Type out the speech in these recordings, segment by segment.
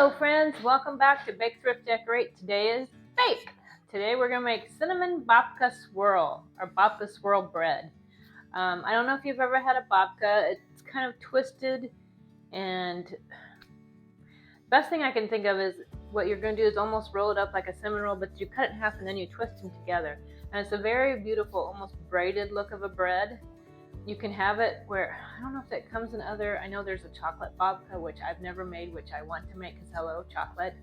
Hello friends, welcome back to Bake Thrift Decorate. Today is bake. Today we're going to make cinnamon babka swirl or babka swirl bread. I don't know if you've ever had a babka. It's kind of twisted, and best thing I can think of is what you're going to do is almost roll it up like a cinnamon roll, but you cut it in half and then you twist them together. And it's a very beautiful, almost braided look of a bread. You can have it where, I don't know if it comes in other, I know there's a chocolate babka, which I've never made, which I want to make because hello, chocolate.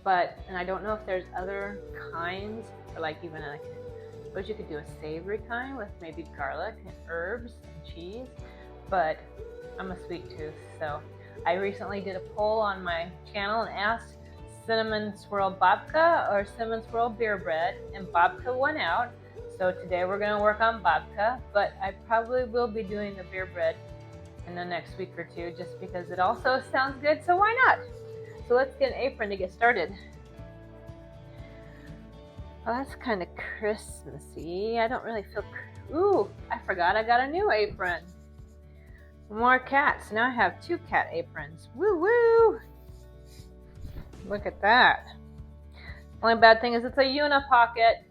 And I don't know if there's other kinds, or like even I suppose you could do a savory kind with maybe garlic and herbs and cheese, but I'm a sweet tooth, so I recently did a poll on my channel and asked cinnamon swirl babka or cinnamon swirl beer bread, and babka won out. So today we're going to work on babka, but I probably will be doing the beer bread in the next week or two just because it also sounds good, so why not? So let's get an apron to get started. Well, that's kind of Christmassy. I don't really feel... Ooh, I forgot I got a new apron. More cats. Now I have 2 cat aprons. Woo woo! Look at that. Only bad thing is it's a unipocket.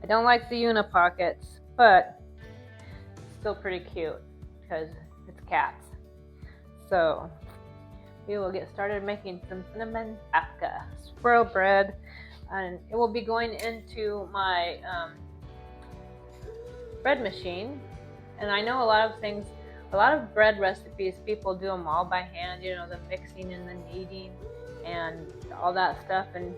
I don't like the unipockets, but it's still pretty cute because it's cats. So we will get started making some cinnamon babka swirl bread, and it will be going into my bread machine. And I know a lot of bread recipes, people do them all by hand, you know, the mixing and the kneading and all that stuff, and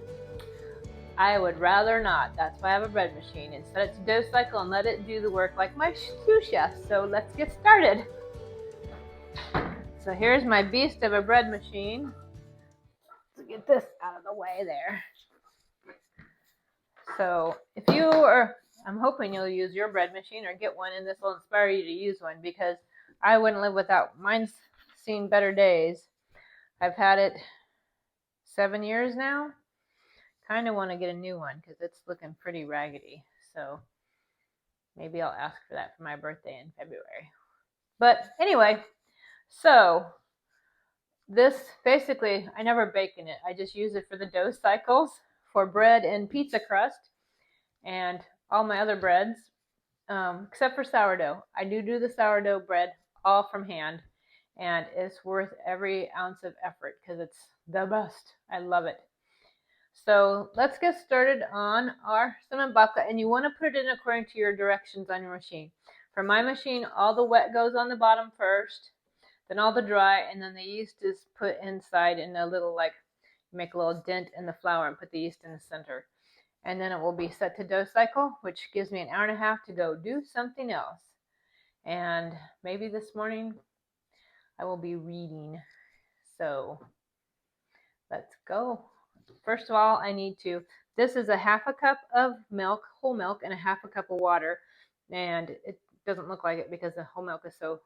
I would rather not. That's why I have a bread machine, and set it to dough cycle and let it do the work like my sous chef. So let's get started. So here's my beast of a bread machine. Let's get this out of the way there. So if you are, I'm hoping you'll use your bread machine or get one, and this will inspire you to use one because I wouldn't live without. Mine's seen better days. I've had it 7 years now. Kind of want to get a new one because it's looking pretty raggedy. So maybe I'll ask for that for my birthday in February. But anyway, so this basically, I never bake in it. I just use it for the dough cycles for bread and pizza crust and all my other breads, except for sourdough. I do the sourdough bread all from hand, and it's worth every ounce of effort because it's the best. I love it. So let's get started on our cinnamon babka, and you want to put it in according to your directions on your machine. For my machine, all the wet goes on the bottom first, then all the dry, and then the yeast is put inside in a little, like, make a little dent in the flour and put the yeast in the center. And then it will be set to dough cycle, which gives me an hour and a half to go do something else. And maybe this morning I will be reading. So let's go. First of all, I need to, this is a ½ cup of milk, whole milk, and a ½ cup of water. And it doesn't look like it because the whole milk is so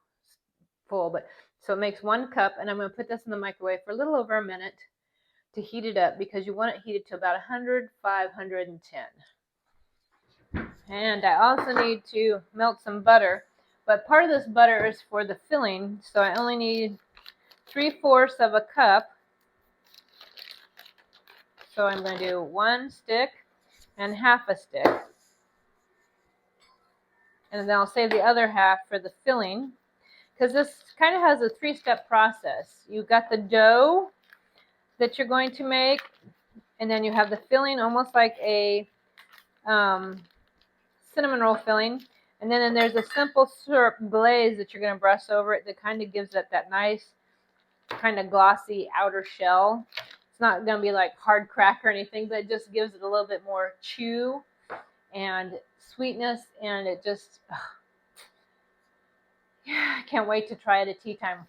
full, but so it makes 1 cup, and I'm going to put this in the microwave for a little over a minute to heat it up because you want it heated to about 105–110. And I also need to melt some butter, but part of this butter is for the filling, so I only need 3/4 of a cup. So I'm going to do 1 stick and ½ a stick. And then I'll save the other half for the filling, because this kind of has a 3-step process. You've got the dough that you're going to make, and then you have the filling, almost like a cinnamon roll filling. And then there's a simple syrup glaze that you're going to brush over it that kind of gives it that nice kind of glossy outer shell. It's not going to be like hard crack or anything, but it just gives it a little bit more chew and sweetness, and it just, yeah, I can't wait to try it at tea time.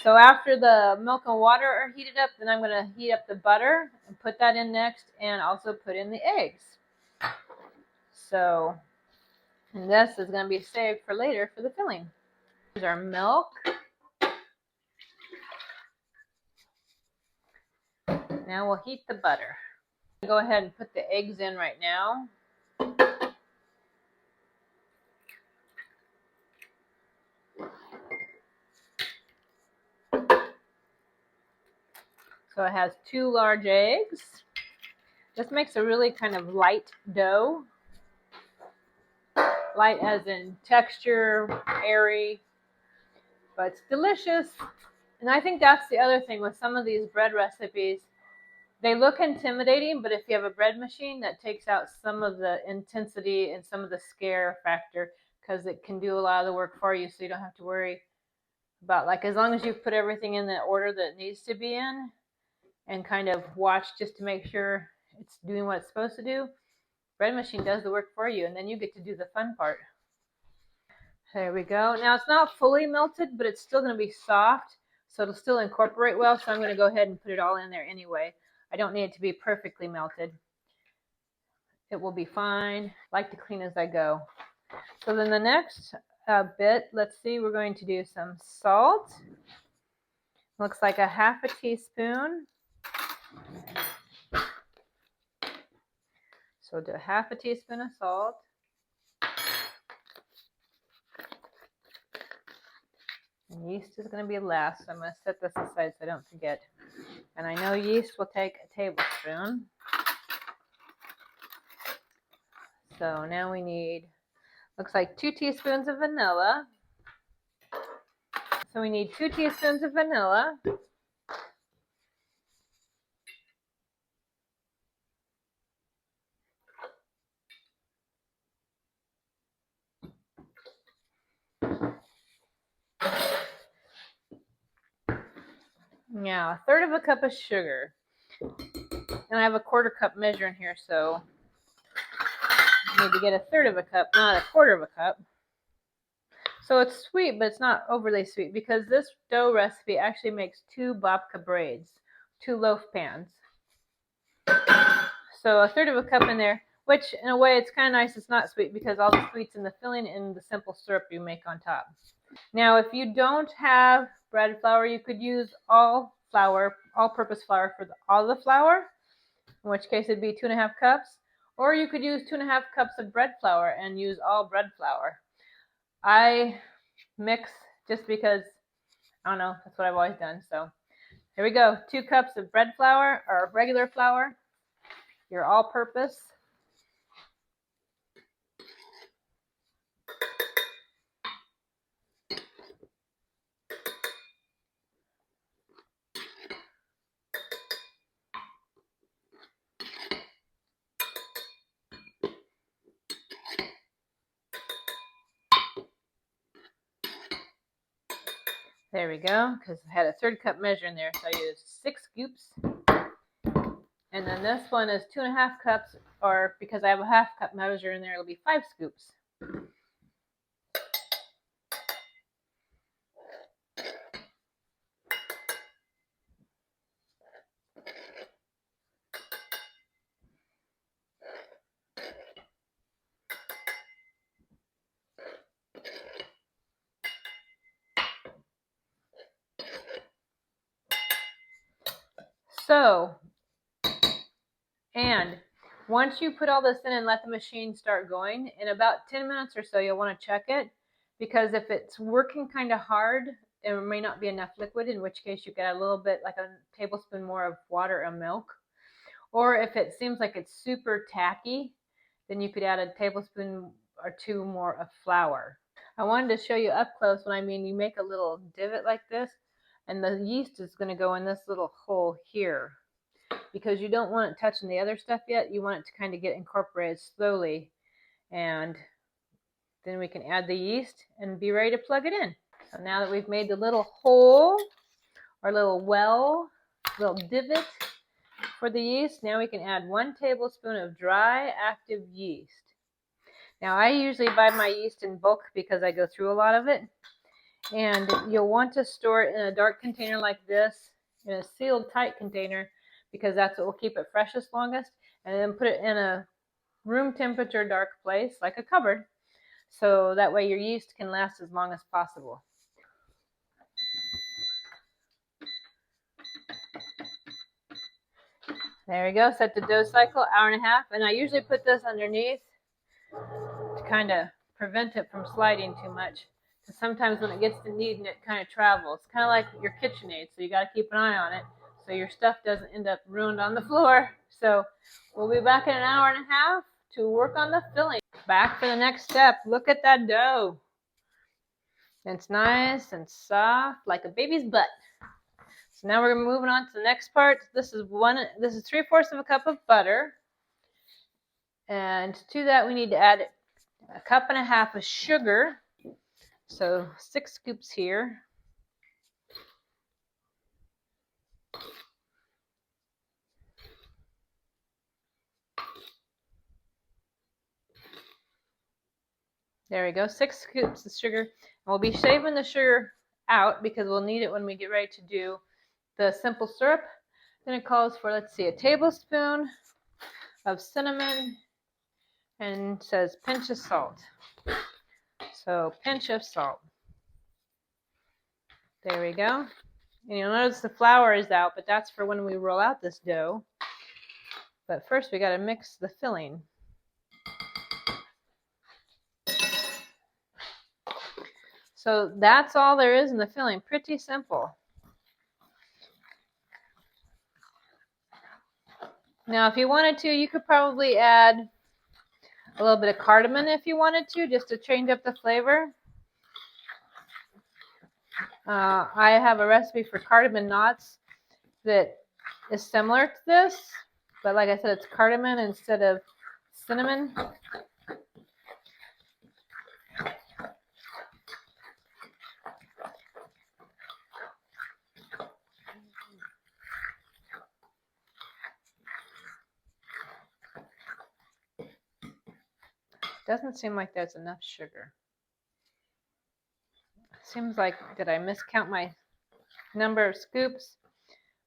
So after the milk and water are heated up, then I'm going to heat up the butter and put that in next, and also put in the eggs. So, and this is going to be saved for later for the filling. Here's our milk. Now we'll heat the butter. Go ahead and put the eggs in right now. So it has 2 large eggs. This makes a really kind of light dough. Light as in texture, airy, but it's delicious. And I think that's the other thing with some of these bread recipes. They look intimidating, but if you have a bread machine, that takes out some of the intensity and some of the scare factor, because it can do a lot of the work for you, so you don't have to worry about, like, as long as you put everything in the order that it needs to be in and kind of watch just to make sure it's doing what it's supposed to do, bread machine does the work for you, and then you get to do the fun part. There we go. Now it's not fully melted, but it's still going to be soft, so it'll still incorporate well, so I'm going to go ahead and put it all in there anyway. I don't need it to be perfectly melted. It will be fine. I like to clean as I go. So then the next bit, let's see, we're going to do some salt. Looks like a half a teaspoon. So do half a teaspoon of salt. And yeast is going to be last, so I'm going to set this aside so I don't forget. And I know yeast will take a tablespoon. So now we need, looks like 2 teaspoons of vanilla. So we need 2 teaspoons of vanilla. Now, 1/3 of a cup of sugar. And I have a 1/4 cup measure in here, so I need to get 1/3 of a cup, not 1/4 of a cup. So it's sweet, but it's not overly sweet, because this dough recipe actually makes 2 babka braids, 2 loaf pans. So 1/3 of a cup in there, which in a way it's kind of nice it's not sweet, because all the sweet's in the filling and the simple syrup you make on top. Now, if you don't have bread flour, you could use all flour, all-purpose flour for all the flour, in which case it'd be 2½ cups. Or you could use 2½ cups of bread flour and use all bread flour. I mix just because, I don't know, that's what I've always done. So here we go. 2 cups of bread flour, or regular flour, your all-purpose. There we go, because I had a 1/3 cup measure in there, so I used 6 scoops. And then this one is 2½ cups, or because I have a 1/2 cup measure in there, it'll be 5 scoops. So, and once you put all this in and let the machine start going, in about 10 minutes or so, you'll want to check it, because if it's working kind of hard, there may not be enough liquid, in which case you get a little bit, like a tablespoon more of water or milk. Or if it seems like it's super tacky, then you could add a tablespoon or 2 more of flour. I wanted to show you up close when I mean you make a little divot like this, and the yeast is going to go in this little hole here, because you don't want it touching the other stuff yet. You want it to kind of get incorporated slowly, and then we can add the yeast and be ready to plug it in. So now that we've made the little hole, or little well, little divot for the yeast, now we can add 1 tablespoon of dry active yeast. Now, I usually buy my yeast in bulk because I go through a lot of it. And you'll want to store it in a dark container like this, in a sealed tight container, because that's what will keep it freshest longest. And then put it in a room temperature dark place, like a cupboard, so that way your yeast can last as long as possible. There we go, set the dough cycle, 1.5 hours. And I usually put this underneath to kind of prevent it from sliding too much. Because sometimes when it gets to kneading, it kind of travels. It's kind of like your KitchenAid, so you got to keep an eye on it so your stuff doesn't end up ruined on the floor. So we'll be back in an hour and a half to work on the filling. Back for the next step. Look at that dough. It's nice and soft like a baby's butt. So now we're moving on to the next part. This is 3/4 of a cup of butter. And to that we need to add 1.5 cups of sugar. So 6 scoops here. There we go, 6 scoops of sugar. And we'll be shaving the sugar out because we'll need it when we get ready to do the simple syrup. Then it calls for, let's see, 1 tablespoon of cinnamon and says pinch of salt. So pinch of salt. There we go. And you'll notice the flour is out, but that's for when we roll out this dough. But first we got to mix the filling. So that's all there is in the filling. Pretty simple. Now if you wanted to, you could probably add a little bit of cardamom if you wanted to, just to change up the flavor. I have a recipe for cardamom knots that is similar to this, but like I said, it's cardamom instead of cinnamon. Doesn't seem like there's enough sugar. Seems like, did I miscount my number of scoops?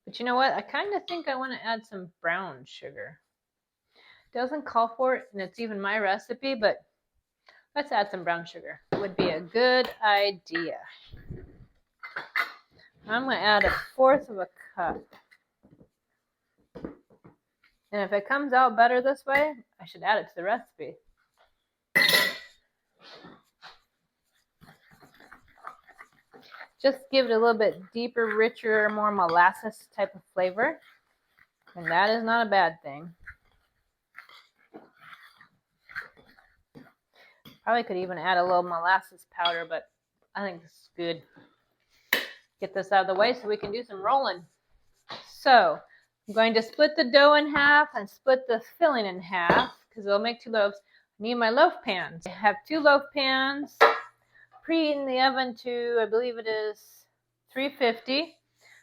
But you know what? I kind of think I want to add some brown sugar. Doesn't call for it, and it's even my recipe, but let's add some brown sugar. It would be a good idea. I'm going to add 1/4 cup. And if it comes out better this way, I should add it to the recipe. Just give it a little bit deeper, richer, more molasses type of flavor. And that is not a bad thing. Probably could even add a little molasses powder, but I think this is good. Get this out of the way so we can do some rolling. So I'm going to split the dough in half and split the filling in half because it'll make 2 loaves. I need my loaf pans. I have 2 loaf pans. Preheat in the oven to, I believe it is 350.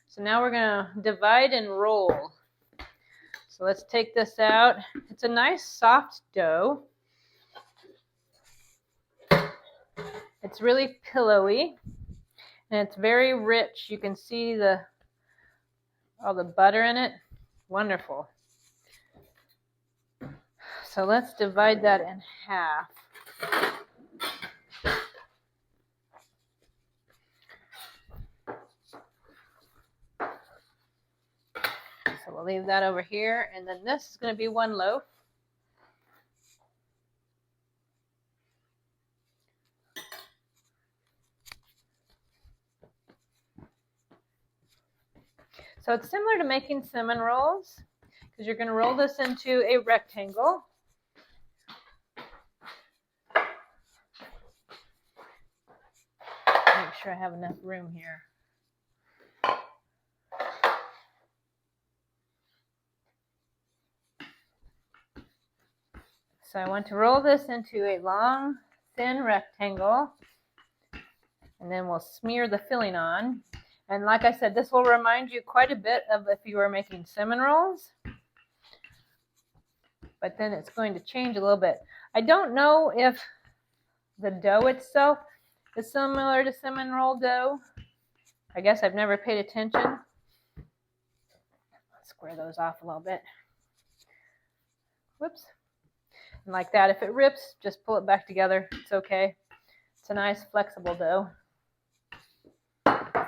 So now we're going to divide and roll. So let's take this out. It's a nice soft dough. It's really pillowy and it's very rich. You can see all the butter in it. Wonderful. So let's divide that in half. So we'll leave that over here, and then this is going to be 1 loaf. So it's similar to making cinnamon rolls because you're going to roll this into a rectangle. Make sure I have enough room here. So I want to roll this into a long, thin rectangle, and then we'll smear the filling on. And like I said, this will remind you quite a bit of if you were making cinnamon rolls, but then it's going to change a little bit. I don't know if the dough itself is similar to cinnamon roll dough. I guess I've never paid attention. Let's square those off a little bit. Whoops. And like that, if it rips, just pull it back together. It's okay. It's a nice flexible dough.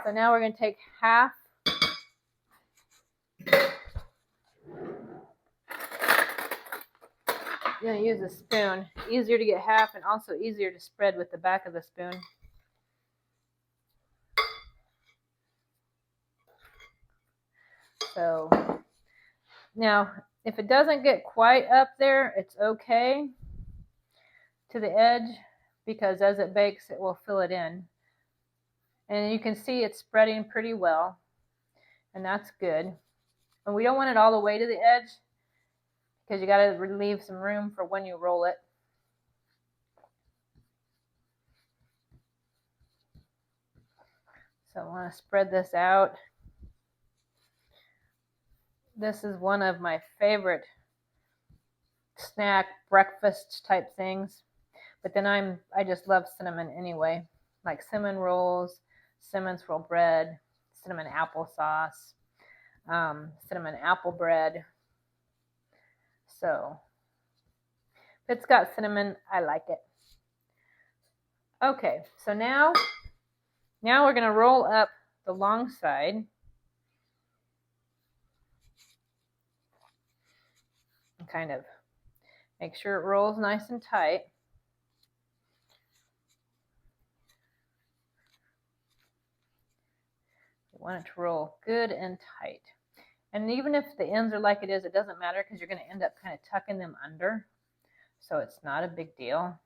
So now we're going to take half. You're going to use a spoon. Easier to get half and also easier to spread with the back of the spoon. So So now, if it doesn't get quite up there, it's okay to the edge, because as it bakes, it will fill it in. And you can see it's spreading pretty well, and that's good. And we don't want it all the way to the edge, because you got to leave some room for when you roll it. So I want to spread this out. This is one of my favorite snack breakfast type things. But then I just love cinnamon anyway, like cinnamon rolls, cinnamon swirl bread, cinnamon applesauce, cinnamon apple bread. So if it's got cinnamon, I like it. Okay, so now we're going to roll up the long side. And kind of make sure it rolls nice and tight. You want it to roll good and tight. And even if the ends are like it is, it doesn't matter, because you're going to end up kind of tucking them under. So it's not a big deal.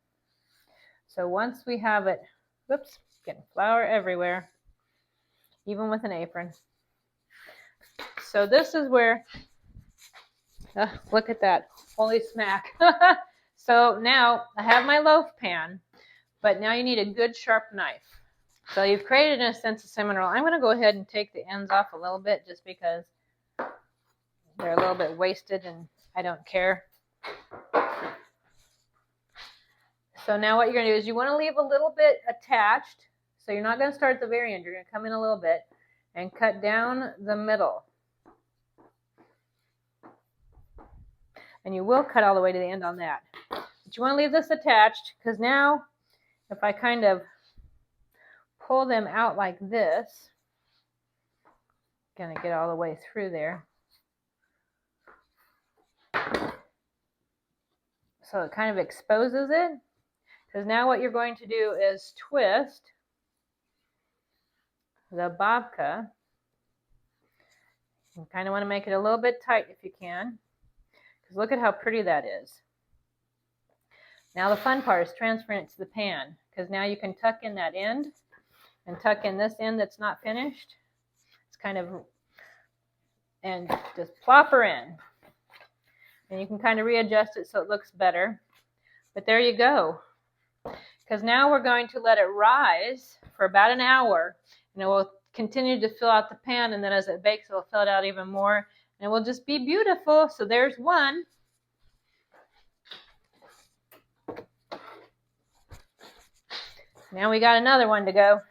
So once we have it, whoops, getting flour everywhere, even with an apron. So this is where, look at that, holy smack. So now I have my loaf pan, but now you need a good sharp knife. So you've created, in a sense, a cinnamon roll. I'm going to go ahead and take the ends off a little bit, just because they're a little bit wasted and I don't care. So now what you're going to do is you want to leave a little bit attached. So you're not going to start at the very end. You're going to come in a little bit and cut down the middle. And you will cut all the way to the end on that. But you want to leave this attached, because now if I kind of pull them out like this, I'm going to get all the way through there. So it kind of exposes it. Because now what you're going to do is twist the babka. You kind of want to make it a little bit tight if you can, because look at how pretty that is. Now the fun part is transferring it to the pan, because now you can tuck in that end and tuck in this end that's not finished. It's kind of, and just plop her in. And you can kind of readjust it so it looks better. But there you go. Because now we're going to let it rise for about an hour, and it will continue to fill out the pan, and then as it bakes, it will fill it out even more, and it will just be beautiful. So there's one. Now we got another one to go.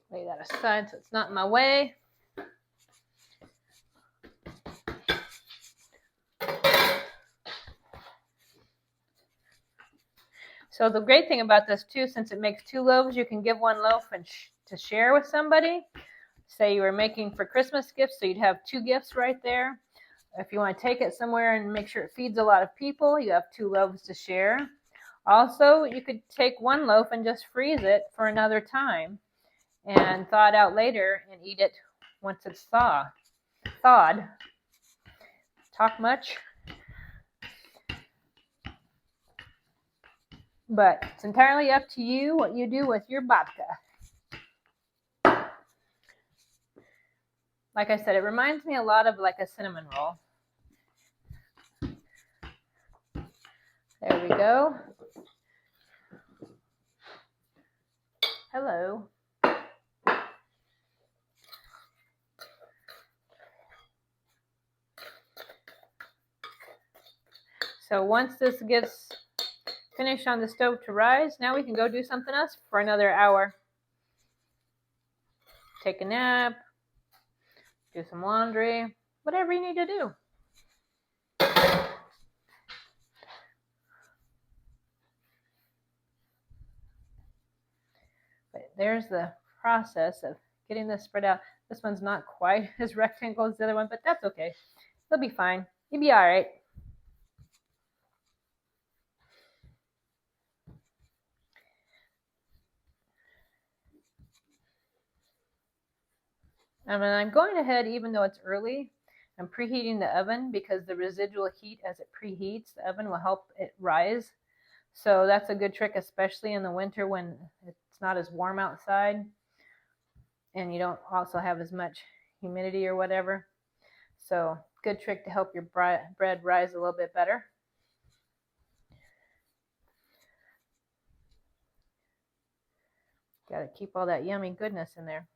Lay that aside so it's not in my way. So the great thing about this too, since it makes 2 loaves, you can give 1 loaf and to share with somebody. Say you were making for Christmas gifts, so you'd have 2 gifts right there. If you want to take it somewhere and make sure it feeds a lot of people, you have 2 loaves to share. Also, you could take 1 loaf and just freeze it for another time and thaw it out later and eat it once it's thawed. Talk much? But it's entirely up to you what you do with your babka. Like I said, it reminds me a lot of like a cinnamon roll. There we go. Hello. So once this gets finished on the stove to rise, now we can go do something else for another hour. Take a nap, do some laundry, whatever you need to do. But there's the process of getting this spread out. This one's not quite as rectangle as the other one, but that's okay. It'll be fine. You'll be all right. And I'm going ahead, even though it's early, I'm preheating the oven because the residual heat as it preheats the oven will help it rise. So that's a good trick, especially in the winter when it's not as warm outside and you don't also have as much humidity or whatever. So good trick to help your bread rise a little bit better. Got to keep all that yummy goodness in there.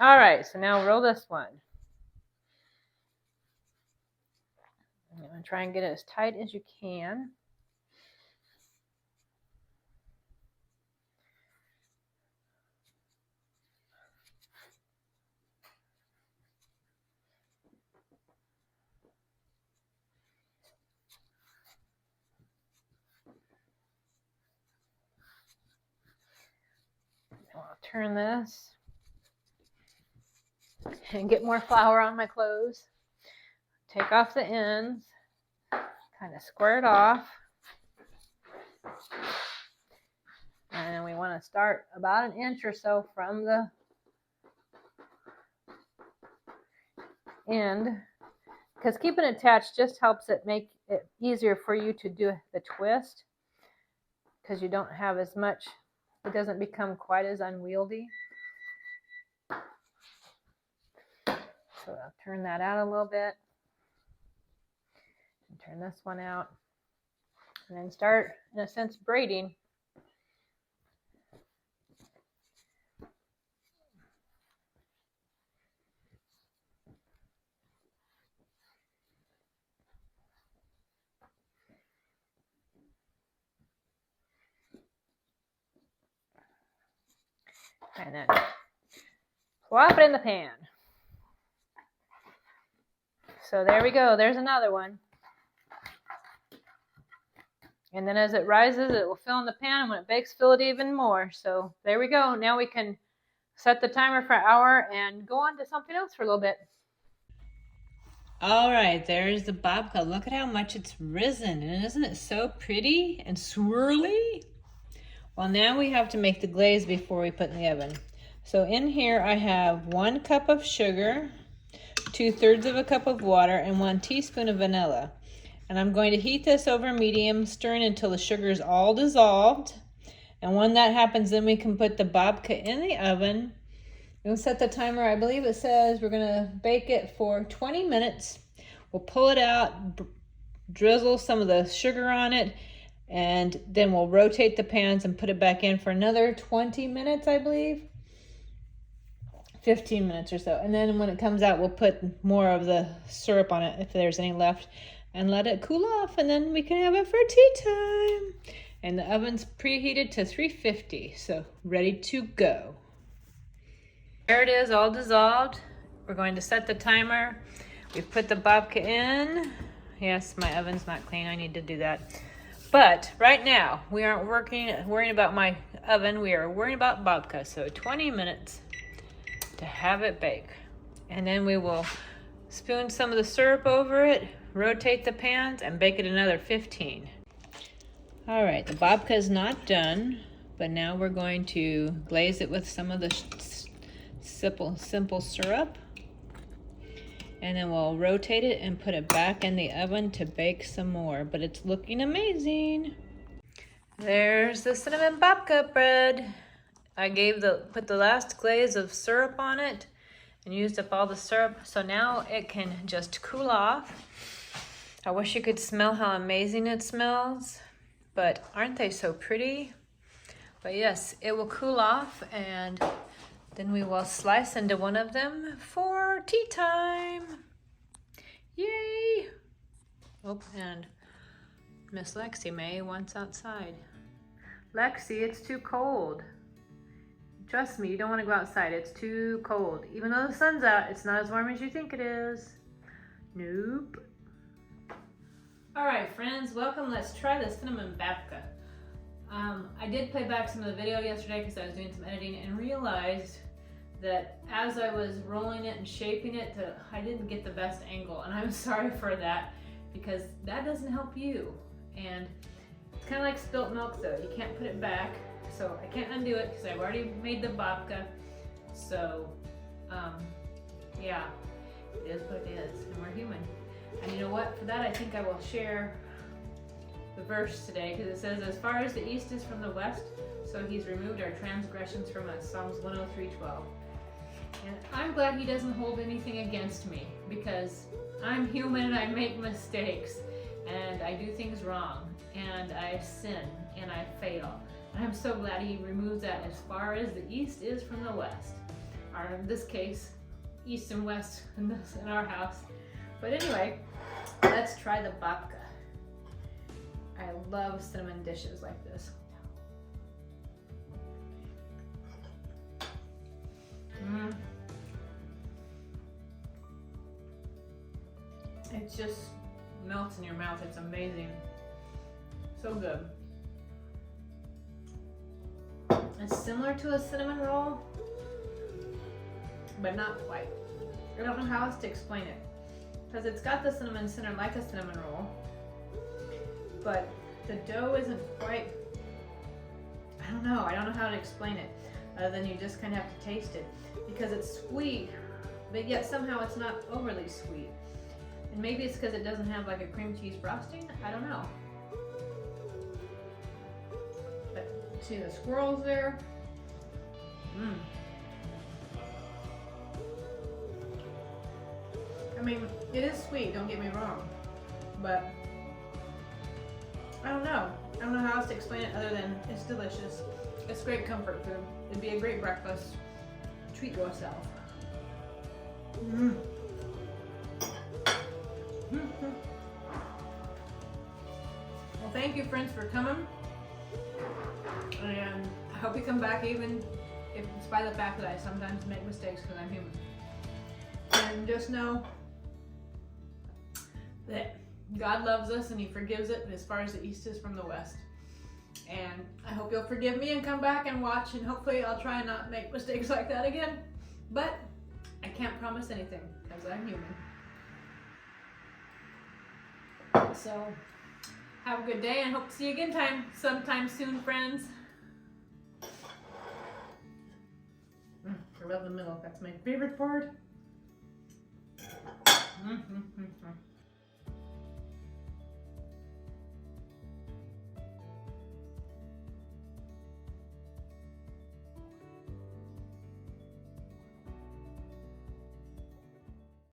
All right, so now roll this one. I'm going to try and get it as tight as you can. I'll turn this and get more flour on my clothes. Take off the ends, kind of square it off. And then we want to start about an inch or so from the end, because keeping it attached just helps it make it easier for you to do the twist, because you don't have as much, it doesn't become quite as unwieldy. So I'll turn that out a little bit and turn this one out, and then start, in a sense, braiding. And then plop it in the pan. So there we go, there's another one. And then as it rises, it will fill in the pan, and when it bakes, fill it even more. So there we go. Now we can set the timer for an hour and go on to something else for a little bit. All right, there's the babka. Look at how much it's risen, and isn't it so pretty and swirly? Well, now we have to make the glaze before we put in the oven. So in here I have 1 cup of sugar, 2/3 of a cup of water, and 1 teaspoon of vanilla. And I'm going to heat this over medium, stirring until the sugar is all dissolved. And when that happens, then we can put the babka in the oven. We'll set the timer. I believe it says we're gonna bake it for 20 minutes. We'll pull it out, drizzle some of the sugar on it, and then we'll rotate the pans and put it back in for another 20 minutes, I believe. 15 minutes or so. And then when it comes out, we'll put more of the syrup on it if there's any left, and let it cool off, and then we can have it for tea time. And the oven's preheated to 350, so ready to go. There it is, all dissolved. We're going to set the timer. We've put the babka in. Yes, my oven's not clean, I need to do that. But right now, we aren't worrying about my oven, we are worrying about babka. So 20 minutes to have it bake. And then we will spoon some of the syrup over it, rotate the pans, and bake it another 15. All right, the babka is not done, but now we're going to glaze it with some of the simple syrup. And then we'll rotate it and put it back in the oven to bake some more, but it's looking amazing. There's the cinnamon babka bread. I put the last glaze of syrup on it and used up all the syrup, so now it can just cool off. I wish you could smell how amazing it smells, but aren't they so pretty? But yes, it will cool off, and then we will slice into one of them for tea time. Yay! Oh, and Miss Lexi May wants outside. Lexi, it's too cold. Trust me, you don't want to go outside. It's too cold. Even though the sun's out, it's not as warm as you think it is. Nope. All right, friends, welcome. Let's try the cinnamon babka. I did play back some of the video yesterday because I was doing some editing and realized that as I was rolling it and shaping it, I didn't get the best angle, and I'm sorry for that because that doesn't help you. And it's kind of like spilt milk though. You can't put it back, so I can't undo it because I've already made the babka. So, yeah, it is what it is, and we're human. And you know what? For that, I think I will share the verse today, because it says, "As far as the east is from the west, so he's removed our transgressions from us." Psalms 103:12. And I'm glad he doesn't hold anything against me, because I'm human and I make mistakes and I do things wrong and I sin and I fail. And I'm so glad he removes that as far as the east is from the west. Or in this case, east and west in our house. But anyway, let's try the babka. I love cinnamon dishes like this. It just melts in your mouth. It's amazing. So good. It's similar to a cinnamon roll, but not quite. I don't know how else to explain it, because it's got the cinnamon center like a cinnamon roll, but the dough isn't quite, I don't know how to explain it, other than you just kind of have to taste it, because it's sweet, but yet somehow it's not overly sweet. And maybe it's because it doesn't have like a cream cheese frosting, I don't know. But see the swirls there? I mean, it is sweet, don't get me wrong, but I don't know how else to explain it other than it's delicious. It's great comfort food. It'd be a great breakfast. Treat yourself. Well, thank you, friends, for coming, and I hope you come back, even if it's by the fact that I sometimes make mistakes, because I'm human. And just know that God loves us and he forgives it as far as the east is from the west. And I hope you'll forgive me and come back and watch, and hopefully I'll try and not make mistakes like that again. But I can't promise anything, because I'm human. So have a good day, and hope to see you again sometime soon, friends. I love the middle. That's my favorite part.